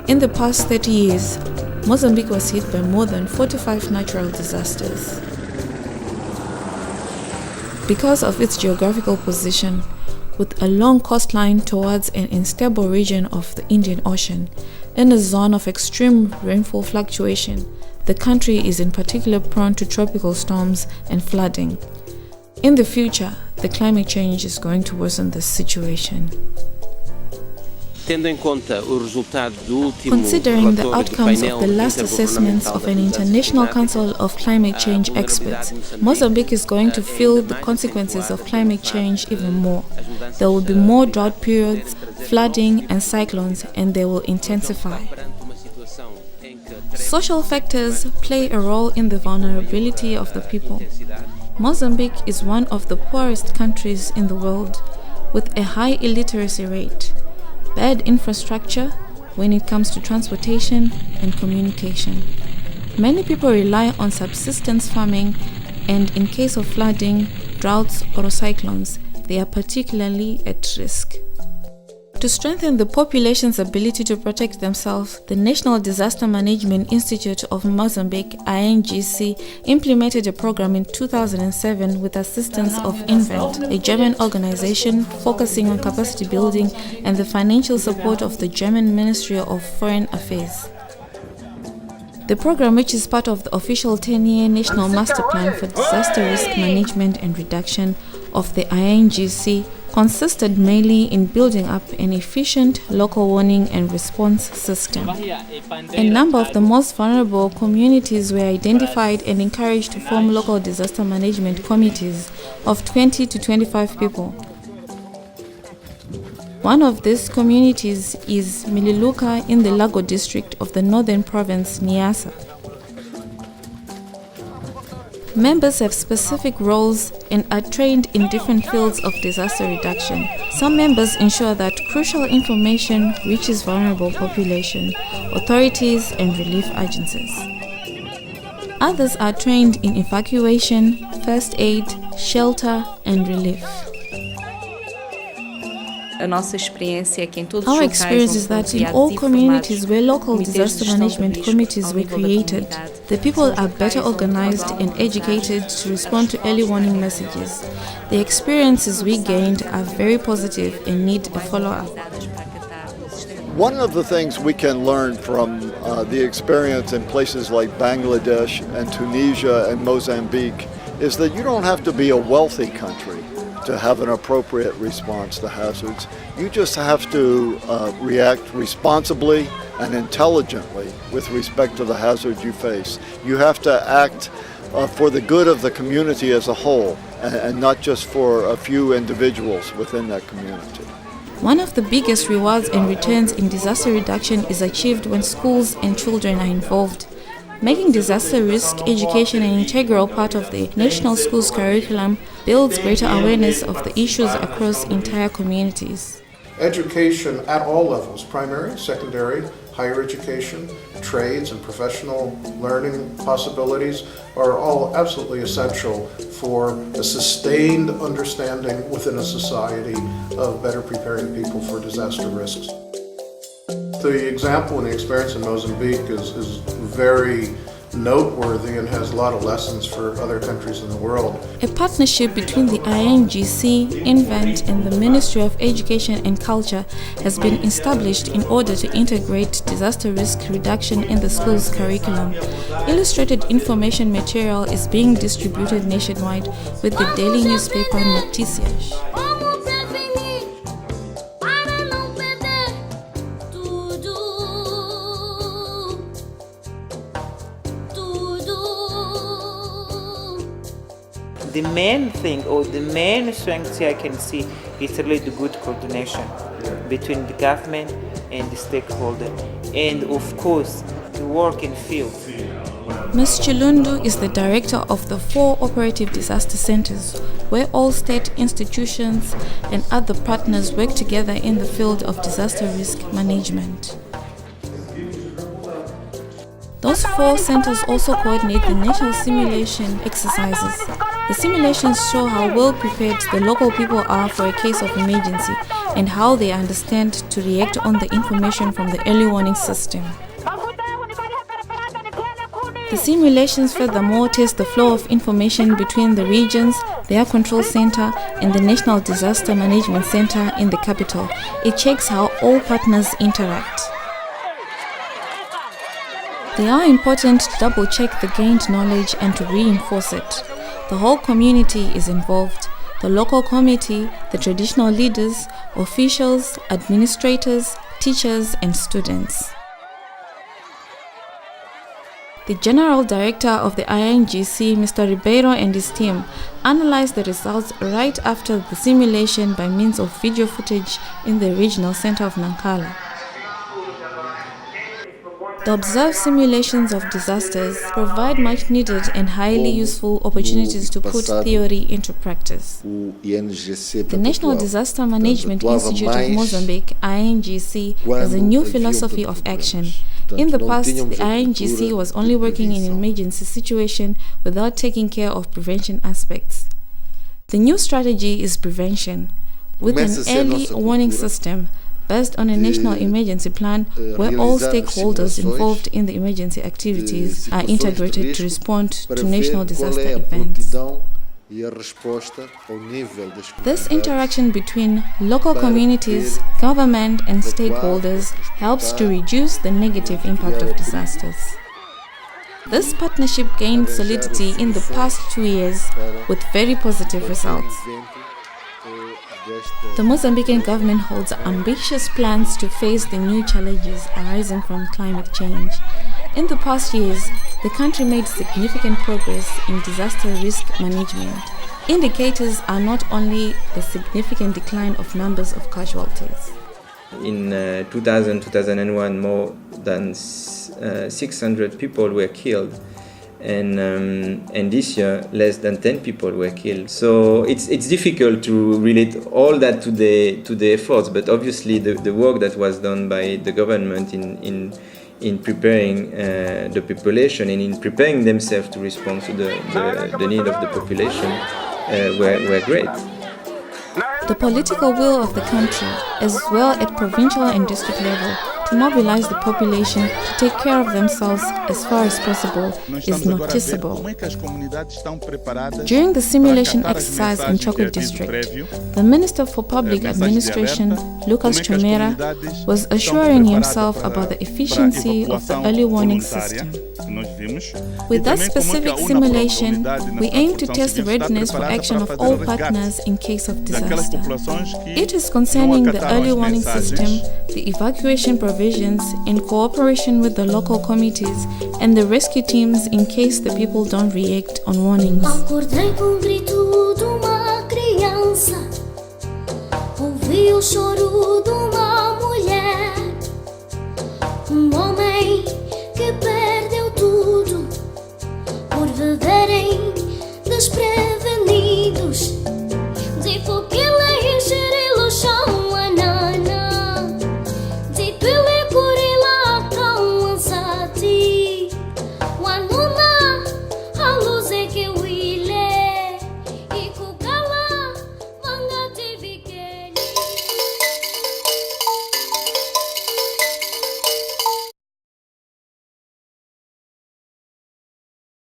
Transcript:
In the past 30 years, Mozambique was hit by more than 45 natural disasters. Because of its geographical position, with a long coastline towards an unstable region of the Indian Ocean, in a zone of extreme rainfall fluctuation, the country is in particular prone to tropical storms and flooding. In the future, the climate change is going to worsen this situation. Considering the outcomes of the last assessments of an International Council of Climate Change experts, Mozambique is going to feel the consequences of climate change even more. There will be more drought periods, flooding and cyclones, and they will intensify. Social factors play a role in the vulnerability of the people. Mozambique is one of the poorest countries in the world, with a high illiteracy rate, bad infrastructure when it comes to transportation and communication. Many people rely on subsistence farming, and in case of flooding, droughts or cyclones, they are particularly at risk. To strengthen the population's ability to protect themselves, the National Disaster Management Institute of Mozambique, INGC, implemented a program in 2007 with assistance of Invent, a German organization focusing on capacity building and the financial support of the German Ministry of Foreign Affairs. The program, which is part of the official 10-year National Master Plan for Disaster Risk Management and Reduction of the INGC, consisted mainly in building up an efficient local warning and response system. A number of the most vulnerable communities were identified and encouraged to form local disaster management committees of 20 to 25 people. One of these communities is Mililuka in the Lago district of the northern province, Niassa. Members have specific roles and are trained in different fields of disaster reduction. Some members ensure that crucial information reaches vulnerable population, authorities and relief agencies. Others are trained in evacuation, first aid, shelter and relief. Our experience is that in all communities where local disaster management committees were created, the people are better organized and educated to respond to early warning messages. The experiences we gained are very positive and need a follow-up. One of the things we can learn from the experience in places like Bangladesh and Tunisia and Mozambique is that you don't have to be a wealthy country to have an appropriate response to hazards. You just have to react responsibly and intelligently with respect to the hazard you face. You have to act for the good of the community as a whole and not just for a few individuals within that community. One of the biggest rewards and returns in disaster reduction is achieved when schools and children are involved. Making disaster risk education an integral part of the national schools curriculum builds greater awareness of the issues across entire communities. Education at all levels, primary, secondary, higher education, trades and professional learning possibilities are all absolutely essential for a sustained understanding within a society of better preparing people for disaster risks. The example and the experience in Mozambique is very noteworthy and has a lot of lessons for other countries in the world. A partnership between the INGC, Invent and the Ministry of Education and Culture has been established in order to integrate disaster risk reduction in the school's curriculum. Illustrated information material is being distributed nationwide with the daily newspaper Noticias. The main thing or the main strength I can see is really the good coordination between the government and the stakeholder, and of course the work in field. Ms. Chilundu is the director of the 4 operative disaster centers, where all state institutions and other partners work together in the field of disaster risk management. Those 4 centers also coordinate the national simulation exercises. The simulations show how well prepared the local people are for a case of emergency and how they understand to react on the information from the early warning system. The simulations furthermore test the flow of information between the regions, their control center, and the National Disaster Management Center in the capital. It checks how all partners interact. They are important to double-check the gained knowledge and to reinforce it. The whole community is involved: the local committee, the traditional leaders, officials, administrators, teachers, and students. The General Director of the INGC, Mr. Ribeiro, and his team analyzed the results right after the simulation by means of video footage in the regional center of Nankala. The observed simulations of disasters provide much needed and highly useful opportunities to put theory into practice. The National Disaster Management Institute of Mozambique, INGC, has a new philosophy of action. In the past, the INGC was only working in an emergency situation without taking care of prevention aspects. The new strategy is prevention, with an early warning system based on a national emergency plan where all stakeholders involved in the emergency activities are integrated to respond to national disaster events. This interaction between local communities, government, and stakeholders helps to reduce the negative impact of disasters. This partnership gained solidity in the past 2 years with very positive results. The Mozambican government holds ambitious plans to face the new challenges arising from climate change. In the past years, the country made significant progress in disaster risk management. Indicators are not only the significant decline of numbers of casualties. In 2000-2001, more than 600 people were killed. And this year, less than 10 people were killed. So it's difficult to relate all that to the efforts, but obviously the work that was done by the government in preparing the population and in preparing themselves to respond to the need of the population were great. The political will of the country, as well at provincial and district level, to mobilize the population to take care of themselves as far as possible is noticeable. During the simulation exercise in Choko district, the Minister for Public Administration, Lucas Chomera, was assuring himself about the efficiency of the early warning system. With that specific simulation, we aim to test the readiness for action of all partners in case of disaster. It is concerning the early warning system, the evacuation provisions in cooperation with the local committees, and the rescue teams in case the people don't react on warnings.